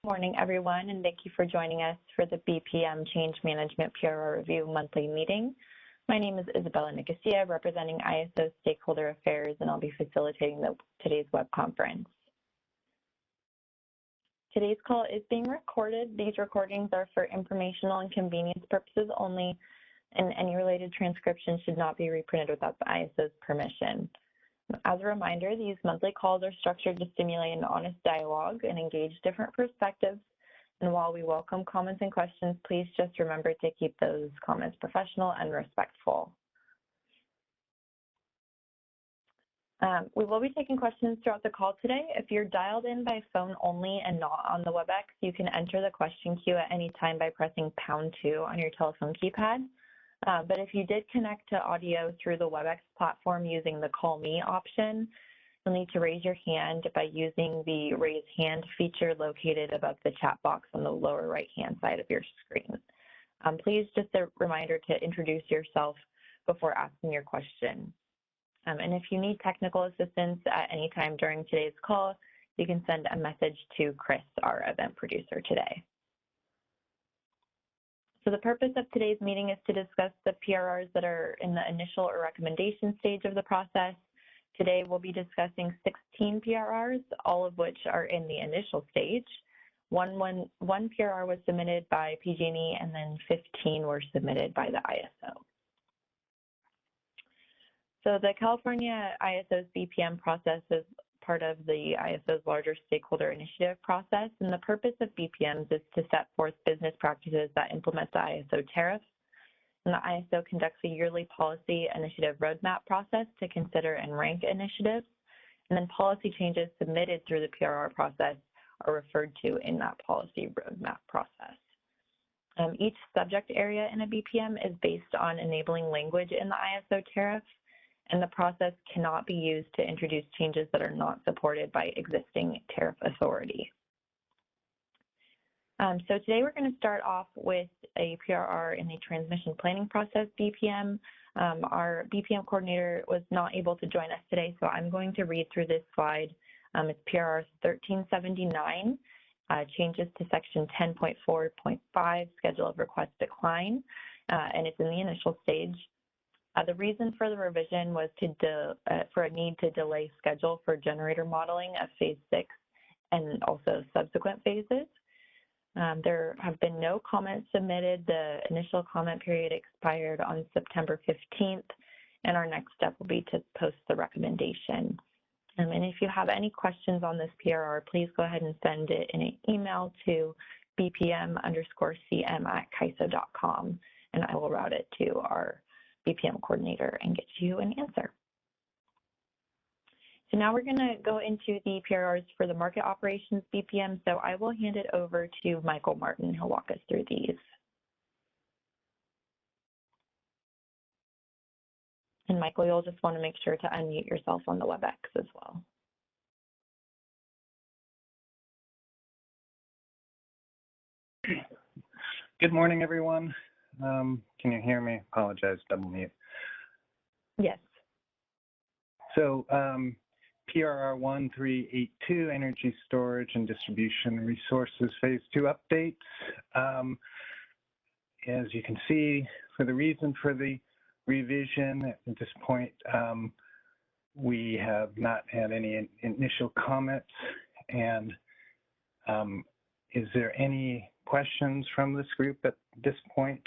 Morning, everyone, and thank you for joining us for the BPM Change Management PRR Review monthly meeting. My name is Isabella Nicosia, representing ISO Stakeholder Affairs, and I'll be facilitating today's web conference. Today's call is being recorded. These recordings are for informational and convenience purposes only, and any related transcriptions should not be reprinted without the ISO's permission. As a reminder, these monthly calls are structured to stimulate an honest dialogue and engage different perspectives. And while we welcome comments and questions, please just remember to keep those comments professional and respectful. We will be taking questions throughout the call today. If you're dialed in by phone only and not on the WebEx, you can enter the question queue at any time by pressing #2 on your telephone keypad. But if you did connect to audio through the WebEx platform using the Call Me option, you'll need to raise your hand by using the Raise Hand feature located above the chat box on the lower right-hand side of your screen. Please, just a reminder to introduce yourself before asking your question. And if you need technical assistance at any time during today's call, you can send a message to Chris, our event producer today. So the purpose of today's meeting is to discuss the PRRs that are in the initial or recommendation stage of the process. Today we'll be discussing 16 PRRs, all of which are in the initial stage. One PRR was submitted by PG&E, and then 15 were submitted by the ISO. So the California ISO's BPM process is part of the ISO's larger stakeholder initiative process, and the purpose of BPMs is to set forth business practices that implement the ISO tariffs. And the ISO conducts a yearly policy initiative roadmap process to consider and rank initiatives, and then policy changes submitted through the PRR process are referred to in that policy roadmap process. Each subject area in a BPM is based on enabling language in the ISO tariff, and the process cannot be used to introduce changes that are not supported by existing tariff authority. So today we're going to start off with a PRR in the transmission planning process BPM. Our BPM coordinator was not able to join us today, so I'm going to read through this slide. It's PRR 1379, changes to section 10.4.5, schedule of request decline, and it's in the initial stage. The reason for the revision was for a need to delay schedule for generator modeling of phase 6 and also subsequent phases. There have been no comments submitted. The initial comment period expired on September 15th, and our next step will be to post the recommendation. And if you have any questions on this PRR, please go ahead and send it in an email to bpm_cm@CAISO.com, and I will route it to our BPM coordinator and get you an answer. So now we're going to go into the PRRs for the market operations BPM. So I will hand it over to Michael Martin, who'll walk us through these. And Michael, you'll just want to make sure to unmute yourself on the WebEx as well. Good morning, everyone. Can you hear me? Apologize, double mute. Yes. So PRR 1382, Energy Storage and Distribution Resources Phase 2 updates. As you can see, for the reason for the revision at this point, we have not had any initial comments. And is there any questions from this group at this point?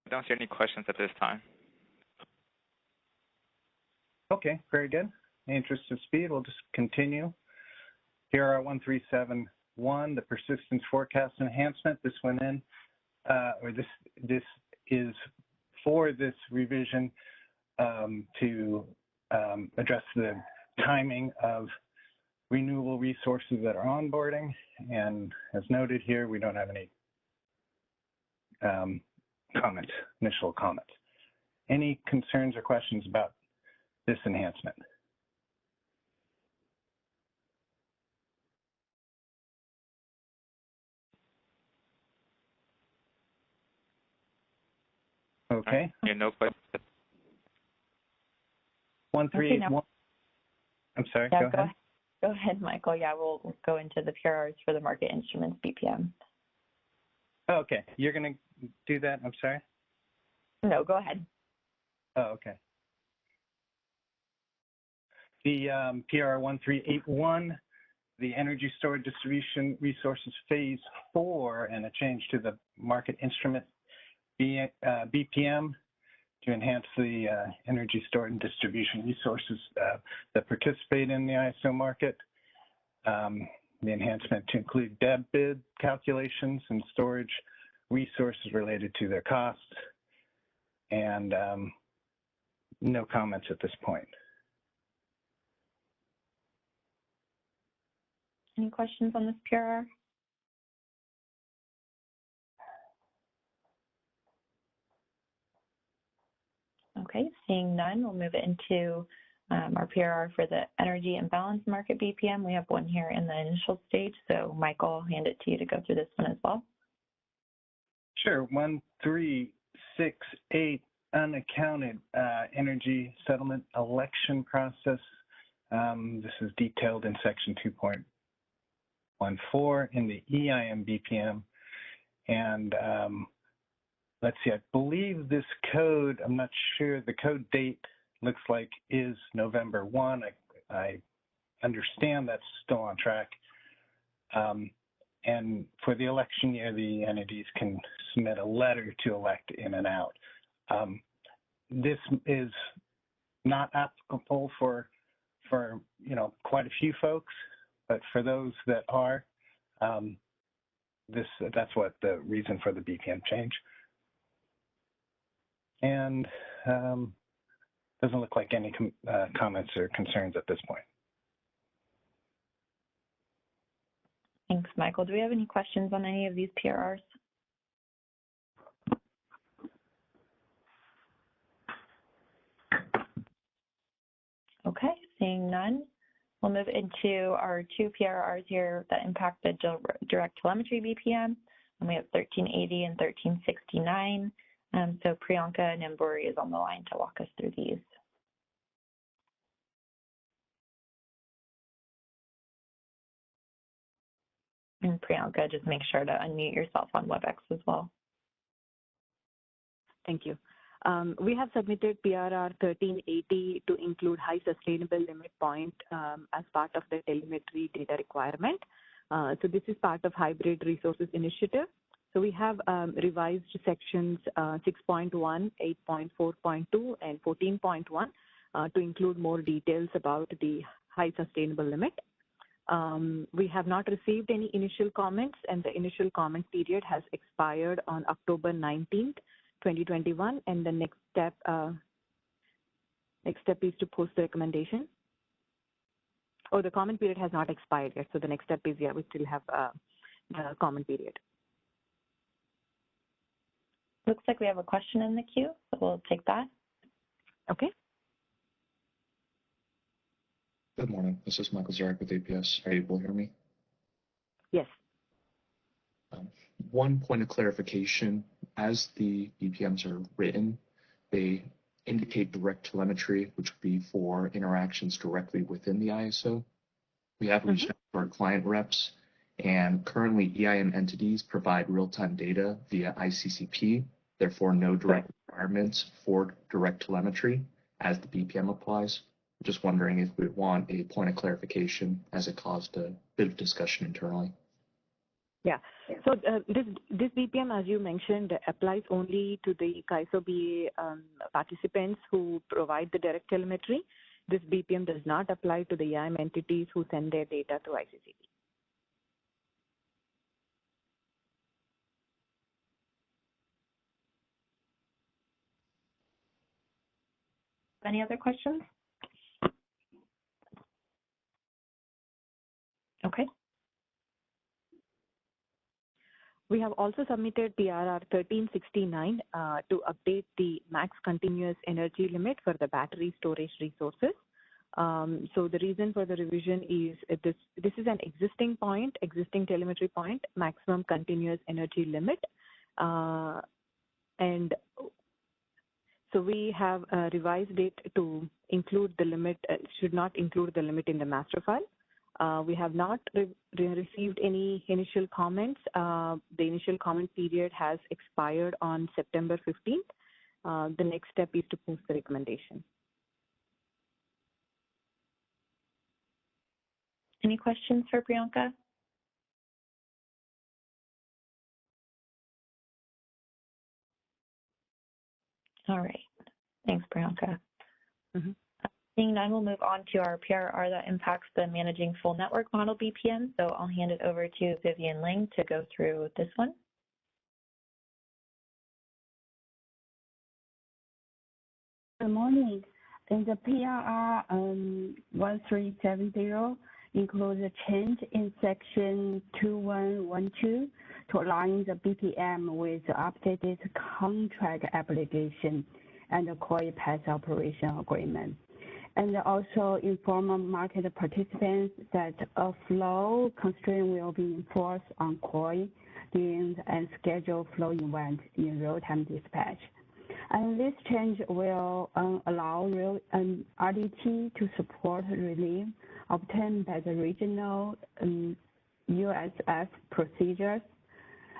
I don't see any questions at this time. Okay, very good. In the interest of speed, we'll just continue. PRR 1371, the persistence forecast enhancement. This went in, this is for this revision to address the timing of renewable resources that are onboarding. And as noted here, we don't have any initial comments. Any concerns or questions about this enhancement? Okay. Yeah, no questions. 1381. I'm sorry, Yeah, go ahead. Go ahead, Michael. Yeah, we'll go into the PRRs for the market instruments BPM. Oh, okay, you're going to do that? I'm sorry? No, go ahead. Oh, okay. The PRR 1381, the energy storage distribution resources phase 4, and a change to the market instrument BPM to enhance the energy storage and distribution resources that participate in the ISO market. The enhancement to include DEB bid calculations and storage resources related to their costs, and no comments at this point. Any questions on this PRR? Okay, seeing none, we'll move into our PRR for the energy imbalance market BPM. We have one here in the initial stage, so Michael, I'll hand it to you to go through this one as well. Sure, 1368 unaccounted energy settlement election process. This is detailed in section 2.14 in the EIM BPM. And let's see, I believe this code, I'm not sure, the code date looks like is November 1. I understand that's still on track. And for the election year, the entities can submit a letter to elect in and out. This is not applicable for quite a few folks, but for those that are, that's what the reason for the BPM change. And doesn't look like any comments or concerns at this point. Thanks, Michael. Do we have any questions on any of these PRRs? Okay, seeing none, we'll move into our two PRRs here that impact the direct telemetry BPM. And we have 1380 and 1369. So Priyanka Nimburi is on the line to walk us through these. And Priyanka, just make sure to unmute yourself on WebEx as well. Thank you. We have submitted PRR 1380 to include high sustainable limit point as part of the telemetry data requirement. So this is part of hybrid resources initiative. So we have revised sections 6.1, 8.4.2, and 14.1 to include more details about the high sustainable limit. We have not received any initial comments, and the initial comment period has expired on October 19th, 2021, and the next step is to post the recommendation. Oh, the comment period has not expired yet, so the next step is, yeah, we still have the comment period. Looks like we have a question in the queue, so we'll take that. Okay. Good morning. This is Michael Zarek with APS. Are you able to hear me? Yes. One point of clarification, as the BPMs are written, they indicate direct telemetry, which would be for interactions directly within the ISO. We have reached out to our client reps, and currently EIM entities provide real-time data via ICCP, therefore no direct requirements for direct telemetry as the BPM applies. Just wondering if we want a point of clarification, as it caused a bit of discussion internally. Yeah. So this BPM, as you mentioned, applies only to the CAISO BA participants who provide the direct telemetry. This BPM does not apply to the EIM entities who send their data to ICCP. Any other questions? Okay. We have also submitted PRR 1369 to update the max continuous energy limit for the battery storage resources. So the reason for the revision is this is an existing telemetry point, maximum continuous energy limit. And So we have revised it to include the limit, should not include the limit in the master file. We have not received any initial comments. The initial comment period has expired on September 15th. The next step is to post the recommendation. Any questions for Priyanka? All right. Thanks, Priyanka. Seeing none, we'll move on to our PRR that impacts the managing full network model BPM. So I'll hand it over to Vivian Ling to go through this one. Good morning. In the PRR 1370 includes a change in section 2112 to align the BPM with the updated contract obligation and the COI pass operation agreement. And also inform market participants that a flow constraint will be enforced on COI during the unscheduled flow event in real-time dispatch. And this change will allow RDT to support relief obtained by the regional USF procedures.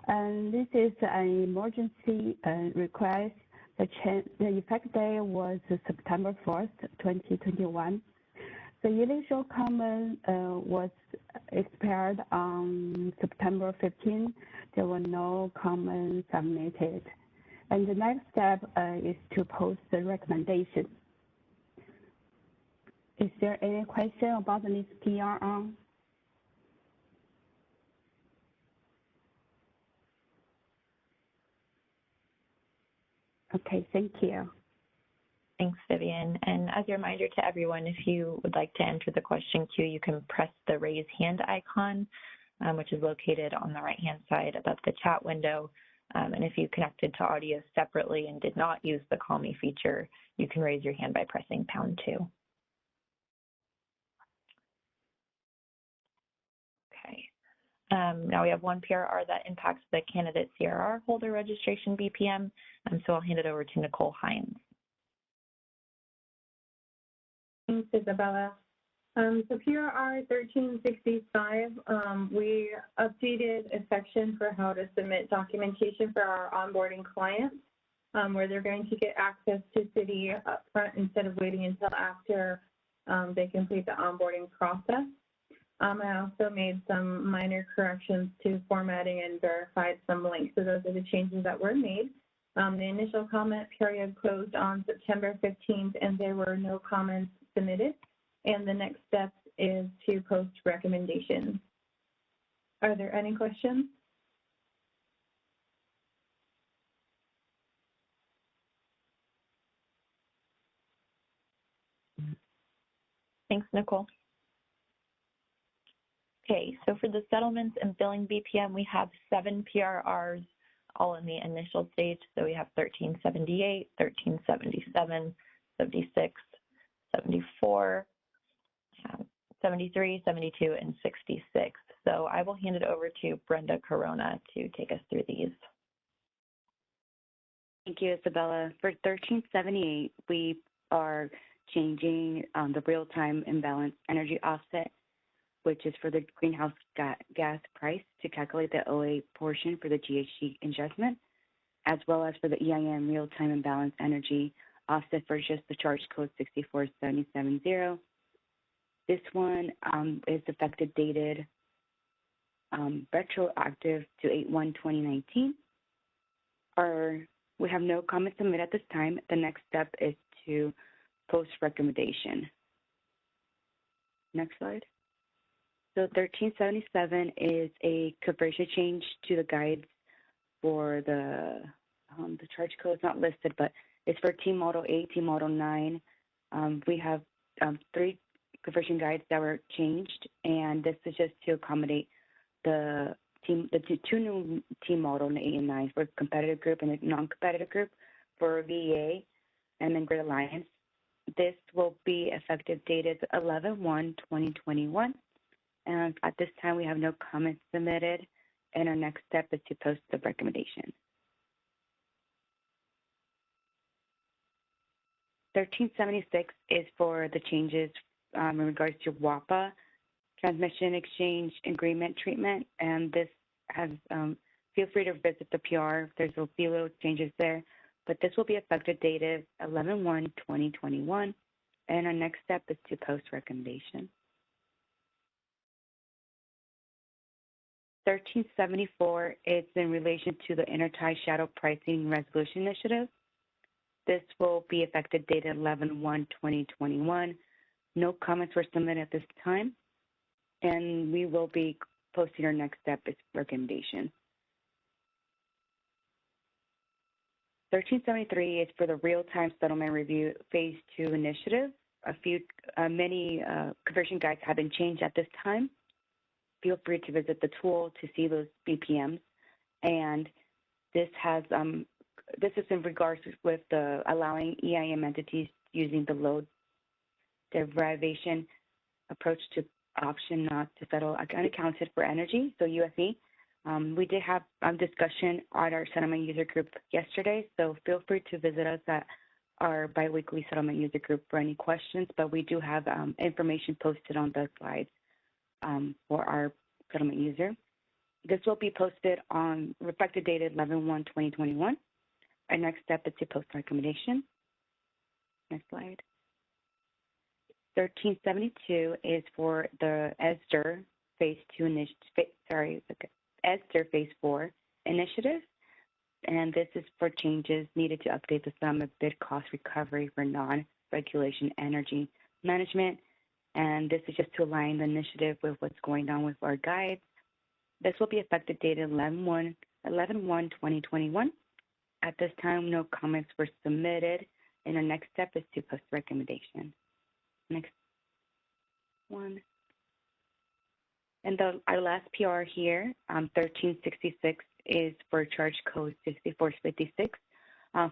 And this is an emergency request. The effect date was September 1st, 2021. The initial comment was expired on September 15th. There were no comments submitted. And the next step is to post the recommendation. Is there any question about this PRR? Okay, thank you. Thanks, Vivian. And as a reminder to everyone, if you would like to enter the question queue, you can press the raise hand icon, which is located on the right-hand side above the chat window. And if you connected to audio separately and did not use the Call Me feature, you can raise your hand by pressing #2. Okay. Now we have one PRR that impacts the candidate CRR holder registration BPM. So I'll hand it over to Nicole Hines. Thanks, Isabella. So PRR 1365, we updated a section for how to submit documentation for our onboarding clients, where they're going to get access to City upfront instead of waiting until after they complete the onboarding process. I also made some minor corrections to formatting and verified some links. So those are the changes that were made. The initial comment period closed on September 15th, and there were no comments submitted. And the next step is to post recommendations. Are there any questions? Thanks, Nicole. Okay, so for the settlements and billing BPM, we have 7 PRRs all in the initial stage. So we have 1378, 1377, 76, 74, 73, 72, and 66. So I will hand it over to Brenda Corona to take us through these. Thank you, Isabella. For 1378, we are changing the real-time imbalance energy offset, which is for the greenhouse gas price to calculate the OA portion for the GHG adjustment, as well as for the EIM real-time imbalance energy offset for just the charge code 64770. This one is effective dated retroactive to 8/1/2019. We have no comments submitted at this time. The next step is to post recommendation. Next slide. So 1377 is a conversion change to the guides for the charge code is not listed, but it's for TMODEL8, TMODEL9. We have 3 conversion guides that were changed, and this is just to accommodate the 2 new TMODEL 8 and 9 for competitive group and a non-competitive group for VEA and then Grid Alliance. This will be effective dated 11/1/2021. And at this time, we have no comments submitted, and our next step is to post the recommendation. 1376 is for the changes in regards to WAPA, transmission exchange agreement treatment, and this has, feel free to visit the PR. There's a few little changes there, but this will be effective dated 11/1/2021, and our next step is to post recommendation. 1374 is in relation to the intertie shadow pricing resolution initiative. This will be effective dated 11/1/2021. No comments were submitted at this time, and we will be posting our next step as recommendation. 1373 is for the real-time settlement review phase 2 initiative. Many conversion guides have been changed at this time. Feel free to visit the tool to see those BPMs, and this is in regards with the allowing EIM entities using the load derivation approach to option not to settle unaccounted for energy, so UFE. We did have discussion on our settlement user group yesterday, so feel free to visit us at our biweekly settlement user group for any questions, but we do have information posted on the slides for our settlement user. This will be posted on effective dated 11/1/2021. Our next step is to post recommendation. Next slide. 1372 is for the ESDR phase 2 ESDR phase 4 initiative, and this is for changes needed to update the sum of bid cost recovery for non-regulation energy management, and this is just to align the initiative with what's going on with our guides. This will be effective dated 11/1/2021. At this time, no comments were submitted, and our next step is to post recommendation. Next one. And our last PR here, 1366, is for charge code 6456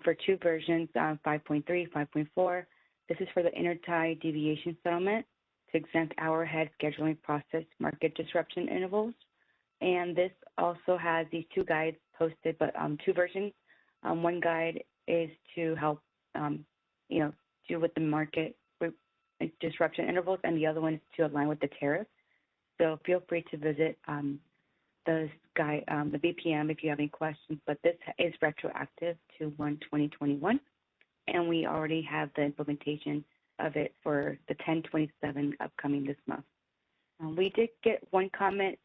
for two versions, 5.3, 5.4. This is for the intertie deviation settlement to exempt hour-ahead scheduling process market disruption intervals. And this also has these two guides posted, but two versions. One guide is to help, do with the market disruption intervals, and the other one is to align with the tariff. So feel free to visit the BPM if you have any questions, but this is retroactive to 1/2021, and we already have the implementation of it for the 10/27 upcoming this month. We did get one comment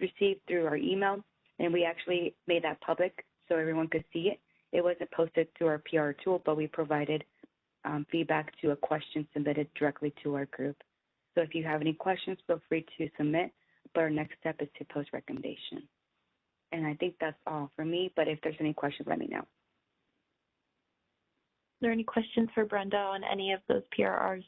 received through our email, and we actually made that public so everyone could see it. It wasn't posted through our PR tool, but we provided feedback to a question submitted directly to our group. So if you have any questions, feel free to submit, but our next step is to post recommendation. And I think that's all for me, but if there's any questions, let me know. Are there any questions for Brenda on any of those PRRs?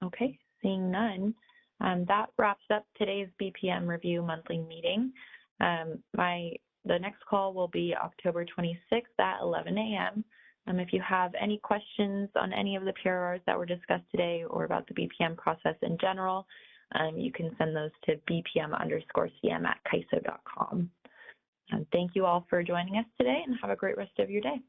Okay, seeing none. That wraps up today's BPM review monthly meeting. The next call will be October 26th at 11 a.m. If you have any questions on any of the PRRs that were discussed today or about the BPM process in general, you can send those to bpm_cm@kaiso.com. Thank you all for joining us today, and have a great rest of your day.